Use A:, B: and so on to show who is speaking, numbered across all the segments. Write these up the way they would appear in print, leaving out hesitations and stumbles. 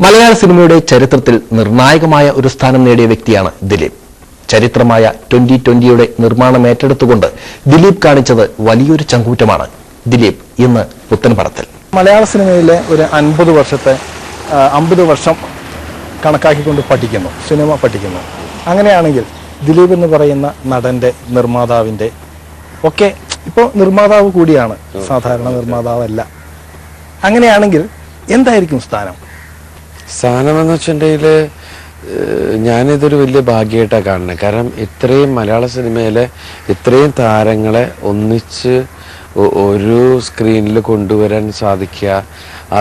A: മലയാള സിനിമയുടെ ചരിത്രത്തിൽ നിർണായകമായ ഒരു സ്ഥാനം നേടിയ വ്യക്തിയാണ് ദിലീപ്. ചരിത്രമായ 2020യുടെ നിർമ്മാണം ഏറ്റെടുത്തുകൊണ്ട് ദിലീപ് കാണിച്ചത് വലിയൊരു ചങ്കൂറ്റമാണ്. ദിലീപ് ഇന്ന് പുത്തൻപടത്തിൽ.
B: മലയാള സിനിമയിലെ ഒരു 50 വർഷം കണക്കാക്കിക്കൊണ്ട് പഠിക്കുന്നു, സിനിമ പഠിക്കുന്നു. അങ്ങനെയാണെങ്കിൽ ദിലീപ് എന്ന് പറയുന്ന നടന്റെ, നിർമ്മാതാവിന്റെ ഒക്കെ ഇപ്പോൾ നിർമ്മാതാവ് കൂടിയാണ്, സാധാരണ നിർമ്മാതാവല്ല. അങ്ങനെയാണെങ്കിൽ എന്തായിരിക്കും സ്ഥാനം
C: എന്ന് വെച്ചിട്ടുണ്ടെങ്കിൽ ഞാനിതൊരു വലിയ ഭാഗ്യമായിട്ടാണ് കാണുന്നത്. കാരണം ഇത്രയും മലയാള സിനിമയിലെ ഇത്രയും താരങ്ങളെ ഒന്നിച്ച് ഒരു സ്ക്രീനിൽ കൊണ്ടുവരാൻ സാധിക്കുക,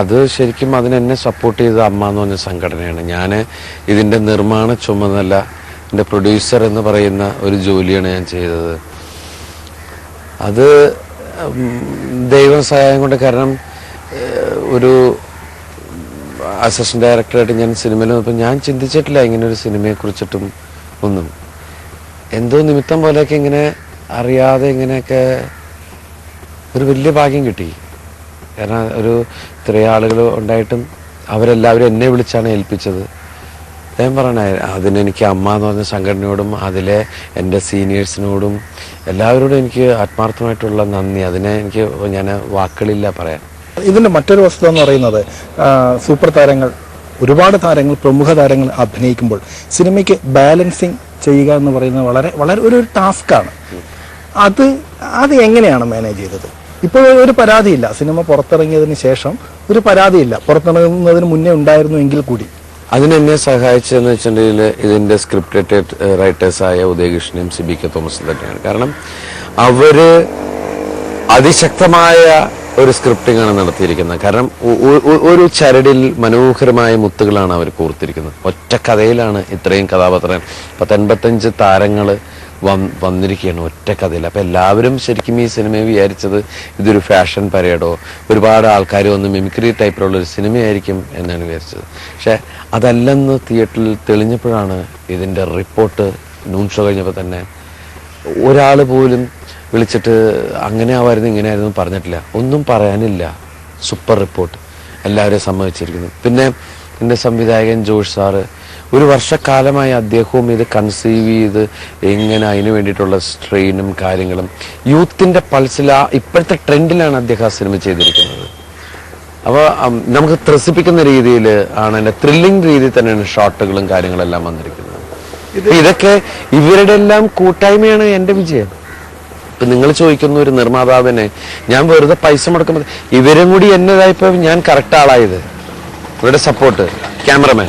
C: അത് ശരിക്കും അതിനെന്നെ സപ്പോർട്ട് ചെയ്ത അമ്മ എന്ന് പറഞ്ഞ സംഘടനയാണ്. ഞാൻ ഇതിൻ്റെ നിർമ്മാണ ചുമതല, എൻ്റെ പ്രൊഡ്യൂസർ എന്ന് പറയുന്ന ഒരു ജോലിയാണ് ഞാൻ ചെയ്തത്. അത് ദൈവം സഹായം കൊണ്ട്, കാരണം ഒരു അസിസ്റ്റന്റ് ഡയറക്ടറായിട്ട് ഞാൻ സിനിമയിൽ വന്നപ്പോൾ ഞാൻ ചിന്തിച്ചിട്ടില്ല ഇങ്ങനെ ഒരു സിനിമയെ കുറിച്ചിട്ടും ഒന്നും. എന്തോ നിമിത്തം പോലെയൊക്കെ ഇങ്ങനെ അറിയാതെ ഇങ്ങനെയൊക്കെ ഒരു വലിയ ഭാഗ്യം കിട്ടി. കാരണം ഒരു ഇത്രയും ആളുകൾ ഉണ്ടായിട്ടും അവരെല്ലാവരും എന്നെ വിളിച്ചാണ് ഏൽപ്പിച്ചത്. ഞാൻ പറയണേ, അതിനെനിക്ക് അമ്മ എന്ന് പറഞ്ഞ സംഘടനയോടും അതിലെ എൻ്റെ സീനിയേഴ്സിനോടും എല്ലാവരോടും എനിക്ക് ആത്മാർത്ഥമായിട്ടുള്ള നന്ദി. അതിനെ എനിക്ക് ഞാൻ വാക്കുകളില്ല പറയാൻ.
B: ഇതിന്റെ മറ്റൊരു വസ്തുത എന്ന് പറയുന്നത്, സൂപ്പർ താരങ്ങൾ, ഒരുപാട് താരങ്ങൾ, പ്രമുഖ താരങ്ങൾ അഭിനയിക്കുമ്പോൾ സിനിമയ്ക്ക് ബാലൻസിങ് ചെയ്യുക എന്ന് പറയുന്നത് വളരെ വളരെ ഒരു ടാസ്ക്കാണ്. അത് എങ്ങനെയാണ് മാനേജ് ചെയ്തത്? ഇപ്പോൾ ഒരു പരാതിയില്ല, സിനിമ പുറത്തിറങ്ങിയതിന് ശേഷം ഒരു പരാതിയില്ല, പുറത്തിറങ്ങുന്നതിന് മുന്നേ ഉണ്ടായിരുന്നു എങ്കിൽ കൂടി.
C: അതിനെന്നെ സഹായിച്ചതെന്ന് വെച്ചിട്ടുണ്ടെങ്കിൽ ഇതിൻ്റെ സ്ക്രിപ്റ്റ് റൈറ്റേഴ്സായ ഉദയകൃഷ്ണനും സിബി.കെ. തോമസും തന്നെയാണ്. കാരണം അവര് അതിശക്തമായ ഒരു സ്ക്രിപ്റ്റിംഗ് ആണ് നടത്തിയിരിക്കുന്നത്. കാരണം ഒരു ചരടിൽ മനോഹരമായ മുത്തുകളാണ് അവർ കോർത്തിരിക്കുന്നത്. ഒറ്റ കഥയിലാണ് ഇത്രയും കഥാപാത്രം, 85 താരങ്ങൾ വന്നിരിക്കുകയാണ് ഒറ്റ കഥയിൽ. അപ്പം എല്ലാവരും ശരിക്കും ഈ സിനിമയെ വിചാരിച്ചത് ഇതൊരു ഫാഷൻ പരേഡോ ഒരുപാട് ആൾക്കാർ വന്ന് മിമിക്രി ടൈപ്പിലുള്ളൊരു സിനിമയായിരിക്കും എന്നാണ് വിചാരിച്ചത്. പക്ഷെ അതല്ലെന്ന് തിയേറ്ററിൽ തെളിഞ്ഞപ്പോഴാണ് ഇതിൻ്റെ റിപ്പോർട്ട് നൂൺ ഷോ കഴിഞ്ഞപ്പോൾ തന്നെ ഒരാൾ പോലും വിളിച്ചിട്ട് അങ്ങനെ ആവായിരുന്നു ഇങ്ങനെയായിരുന്നു പറഞ്ഞിട്ടില്ല, ഒന്നും പറയാനില്ല. സൂപ്പർ റിപ്പോർട്ട്, എല്ലാവരെയും സമ്മതിച്ചിരിക്കുന്നു. പിന്നെ എൻ്റെ സംവിധായകൻ ജോഷ് സാറ് ഒരു വർഷക്കാലമായി അദ്ദേഹവും ഇത് കൺസീവ് ചെയ്ത് എങ്ങനെ അതിന് വേണ്ടിയിട്ടുള്ള സ്ട്രെയിനും കാര്യങ്ങളും യൂത്തിൻ്റെ പൾസിൽ ഇപ്പോഴത്തെ ട്രെൻഡിലാണ് അദ്ദേഹം ആ സിനിമ ചെയ്തിരിക്കുന്നത്. അപ്പോൾ നമുക്ക് ത്രസിപ്പിക്കുന്ന രീതിയിൽ ആണ്, എൻ്റെ ത്രില്ലിംഗ് രീതിയിൽ തന്നെയാണ് ഷോട്ടുകളും കാര്യങ്ങളെല്ലാം വന്നിരിക്കുന്നത്. ഇതൊക്കെ ഇവരുടെ എല്ലാം കൂട്ടായ്മയാണ് എൻ്റെ വിജയം. ഇപ്പം നിങ്ങൾ ചോദിക്കുന്ന ഒരു നിർമ്മാതാവിനെ ഞാൻ വെറുതെ പൈസ മുടക്കുമ്പോൾ ഇവരും കൂടി എന്നതായപ്പോൾ ഞാൻ കറക്റ്റ് ആളായത്. ഇവരുടെ സപ്പോർട്ട്, ക്യാമറമാൻ,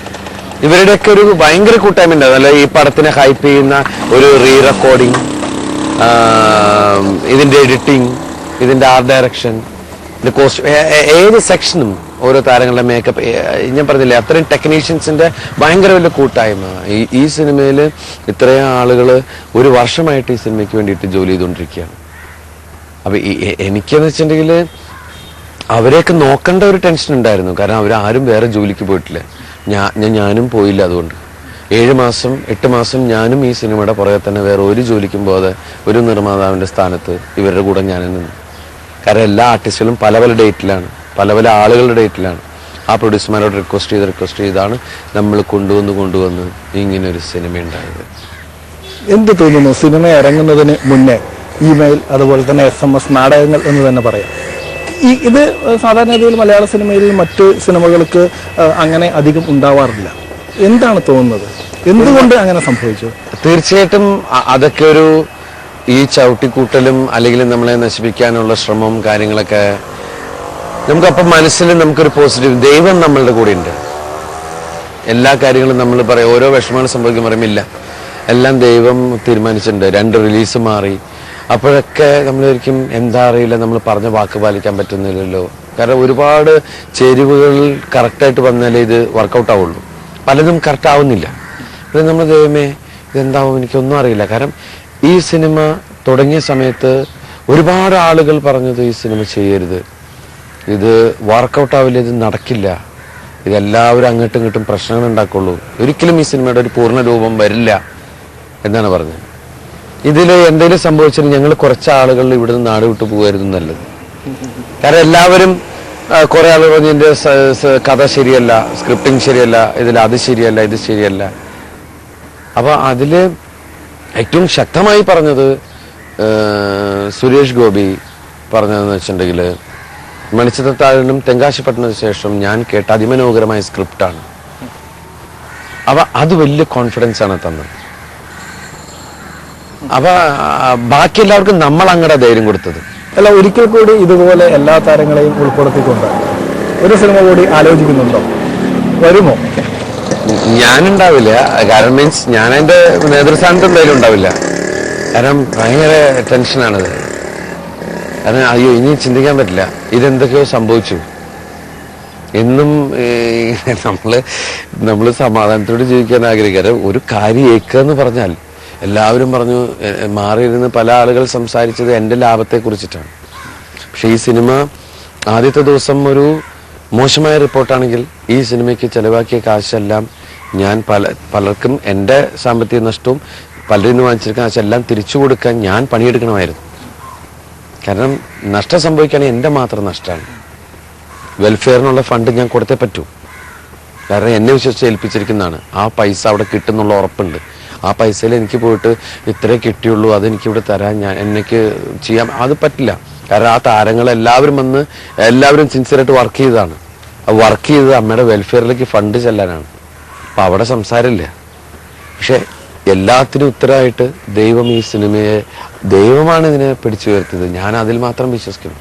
C: ഇവരുടെയൊക്കെ ഒരു ഭയങ്കര കൂട്ടായ്മ ഉണ്ട്. അതല്ല ഈ പടത്തിനെ ഹൈപ്പ് ചെയ്യുന്ന ഒരു റീ റെക്കോർഡിങ്, ഇതിൻ്റെ എഡിറ്റിംഗ്, ഇതിൻ്റെ ആർട്ട് ഡയറക്ഷൻ, ഇതിൻ്റെ കോസ്റ്റ്, ഏത് സെക്ഷനും ഓരോ താരങ്ങളുടെ മേക്കപ്പ്, ഞാൻ പറഞ്ഞില്ലേ അത്രയും ടെക്നീഷ്യൻസിൻ്റെ ഭയങ്കര വലിയ കൂട്ടായ്മ. ഈ സിനിമയിൽ ഇത്രയും ആളുകൾ ഒരു വർഷമായിട്ട് ഈ സിനിമയ്ക്ക് വേണ്ടിയിട്ട് ജോലി ചെയ്തുകൊണ്ടിരിക്കുകയാണ്. അപ്പം എനിക്കെന്ന് വെച്ചിട്ടുണ്ടെങ്കിൽ അവരെയൊക്കെ നോക്കേണ്ട ഒരു ടെൻഷൻ ഉണ്ടായിരുന്നു. കാരണം അവരാരും വേറെ ജോലിക്ക് പോയിട്ടില്ല, ഞാനും പോയില്ല. അതുകൊണ്ട് 7 മാസം 8 മാസം ഞാനും ഈ സിനിമയുടെ പുറകെ തന്നെ വേറെ ഒരു ജോലിക്കും പോകാതെ ഒരു നിർമ്മാതാവിൻ്റെ സ്ഥാനത്ത് ഇവരുടെ കൂടെ ഞാൻ നിന്നു. കാരണം എല്ലാ ആർട്ടിസ്റ്റുകളും പല പല ഡേറ്റിലാണ്, പല പല ആളുകളുടെ ഡേറ്റിലാണ്. ആ പ്രൊഡ്യൂസർമാരോട് റിക്വസ്റ്റ് ചെയ്താണ് നമ്മൾ കൊണ്ടുവന്ന് ഇങ്ങനെ ഒരു സിനിമ ഉണ്ടായത്.
B: എന്ത് തോന്നുന്നു, സിനിമ ഇറങ്ങുന്നതിന് മുന്നേ ഇമെയിൽ, അതുപോലെ തന്നെ SMS, നാടകങ്ങൾ എന്ന് തന്നെ പറയാം, ഇത് സാധാരണ രീതിയിൽ മലയാള സിനിമയിൽ മറ്റ് സിനിമകൾക്ക് അങ്ങനെ അധികം ഉണ്ടാവാറില്ല. എന്താണ് തോന്നുന്നത്, എന്തുകൊണ്ട് അങ്ങനെ സംഭവിച്ചു?
C: തീർച്ചയായിട്ടും അതൊക്കെ ഒരു ഈ ചവിട്ടിക്കൂട്ടലും അല്ലെങ്കിൽ നമ്മളെ നശിപ്പിക്കാനുള്ള ശ്രമവും കാര്യങ്ങളൊക്കെ നമുക്കപ്പം മനസ്സിൽ നമുക്കൊരു പോസിറ്റീവ്, ദൈവം നമ്മളുടെ കൂടെ ഉണ്ട്. എല്ലാ കാര്യങ്ങളും നമ്മൾ പറയും, ഓരോ വിഷമങ്ങൾ സംഭവിക്കാൻ പറയുമില്ല, എല്ലാം ദൈവം തീരുമാനിച്ചിട്ടുണ്ട്. 2 റിലീസ് മാറി, അപ്പോഴൊക്കെ നമ്മളൊരിക്കും എന്താ അറിയില്ല, നമ്മൾ പറഞ്ഞ വാക്ക് പാലിക്കാൻ പറ്റുന്നില്ലല്ലോ. കാരണം ഒരുപാട് ചേരുവകൾ കറക്റ്റായിട്ട് വന്നാലേ ഇത് വർക്കൗട്ട് ആവുള്ളൂ, പലതും കറക്റ്റ് ആവുന്നില്ല. പിന്നെ നമ്മൾ ദൈവമേ ഇതെന്താവും എനിക്കൊന്നും അറിയില്ല. കാരണം ഈ സിനിമ തുടങ്ങിയ സമയത്ത് ഒരുപാട് ആളുകൾ പറഞ്ഞത് ഈ സിനിമ ചെയ്യരുത്, ഇത് വർക്കൗട്ട് ആവില്ല, ഇത് നടക്കില്ല, ഇതെല്ലാവരും അങ്ങോട്ടും ഇങ്ങോട്ടും പ്രശ്നങ്ങൾ ഉണ്ടാക്കുള്ളൂ, ഒരിക്കലും ഈ സിനിമയുടെ ഒരു പൂർണ്ണ രൂപം വരില്ല എന്നാണ് പറഞ്ഞത്. ഇതിൽ എന്തെങ്കിലും സംഭവിച്ചാൽ ഞങ്ങൾ കുറച്ച് ആളുകൾ ഇവിടുന്ന് നാട് വിട്ടു പോകുമായിരുന്നു നല്ലത്. കാരണം എല്ലാവരും കുറെ ആളുകൾ പറഞ്ഞു എൻ്റെ കഥ ശരിയല്ല, സ്ക്രിപ്റ്റിംഗ് ശരിയല്ല, ഇതിൽ അത് ശരിയല്ല, ഇത് ശരിയല്ല. അപ്പൊ അതില് ഏറ്റവും ശക്തമായി പറഞ്ഞത് സുരേഷ് ഗോപി പറഞ്ഞതെന്ന് വെച്ചിട്ടുണ്ടെങ്കിൽ, മണിച്ചിത്രത്താഴിനും തെങ്കാശിപ്പട്ടണത്തിന് ശേഷം ഞാൻ കേട്ട അതിമനോഹരമായ സ്ക്രിപ്റ്റാണ്. അപ്പൊ അത് വലിയ കോൺഫിഡൻസ് ആണ് തന്നത്. അപ്പൊ ബാക്കി എല്ലാവർക്കും നമ്മൾ അങ്ങടെ ധൈര്യം കൊടുത്തത്.
B: അല്ല, ഒരിക്കൽ കൂടി ഇതുപോലെ എല്ലാ താരങ്ങളെയും ഉൾപ്പെടുത്തിക്കൊണ്ട് ഒരു സിനിമ കൂടി ആലോചിക്കുന്നുണ്ടോ? വരുമോ?
C: ഞാനുണ്ടാവില്ല. കാരണം മീൻസ് ഞാൻ എൻ്റെ നേതൃസ്ഥാനത്ത് എന്തായാലും ഉണ്ടാവില്ല. കാരണം ഭയങ്കര ടെൻഷനാണത്. കാരണം അയ്യോ ഇനി ചിന്തിക്കാൻ പറ്റില്ല, ഇതെന്തൊക്കെയോ സംഭവിച്ചു. എന്നും നമ്മള് സമാധാനത്തോട് ജീവിക്കാൻ ആഗ്രഹിക്കാറ്. ഒരു കാര്യം ഏക്കുക എന്ന് പറഞ്ഞാൽ എല്ലാവരും പറഞ്ഞു, മാറിയിരുന്ന് പല ആളുകൾ സംസാരിച്ചത് എൻ്റെ ലാഭത്തെ കുറിച്ചിട്ടാണ്. പക്ഷെ ഈ സിനിമ ആദ്യത്തെ ദിവസം ഒരു മോശമായ റിപ്പോർട്ടാണെങ്കിൽ ഈ സിനിമയ്ക്ക് ചെലവാക്കിയ കാശെല്ലാം ഞാൻ പലർക്കും എൻ്റെ സാമ്പത്തിക നഷ്ടവും പലരിൽ നിന്ന് വാങ്ങിച്ചിരിക്കുന്ന കാശെല്ലാം തിരിച്ചു കൊടുക്കാൻ ഞാൻ പണിയെടുക്കണമായിരുന്നു. കാരണം നഷ്ടം സംഭവിക്കുകയാണെങ്കിൽ എൻ്റെ മാത്രം നഷ്ടമാണ്. വെൽഫെയറിനുള്ള ഫണ്ട് ഞാൻ കൊടുത്തേ പറ്റൂ. കാരണം എന്നെ വിശ്വസിച്ച് ഏൽപ്പിച്ചിരിക്കുന്നതാണ്. ആ പൈസ അവിടെ കിട്ടുന്നുള്ള ഉറപ്പുണ്ട്. ആ പൈസയിൽ എനിക്ക് പോയിട്ട് ഇത്രേ കിട്ടിയുള്ളൂ, അതെനിക്കിവിടെ തരാൻ എനിക്ക് ചെയ്യാൻ അത് പറ്റില്ല. കാരണം ആ താരങ്ങൾ എല്ലാവരും സിൻസിയറായിട്ട് വർക്ക് ചെയ്തതാണ്. വർക്ക് ചെയ്തത് അമ്മയുടെ വെൽഫെയറിലേക്ക് ഫണ്ട് ചെല്ലാനാണ്. അപ്പം അവിടെ സംസാരമില്ല. പക്ഷെ എല്ലാത്തിനും ഉത്തരമായിട്ട് ദൈവം ഈ സിനിമയെ, ദൈവമാണ് ഇതിനെ പിടിച്ചു ഉയർത്തിയത്. ഞാൻ അതിൽ മാത്രം വിശ്വസിക്കുന്നു.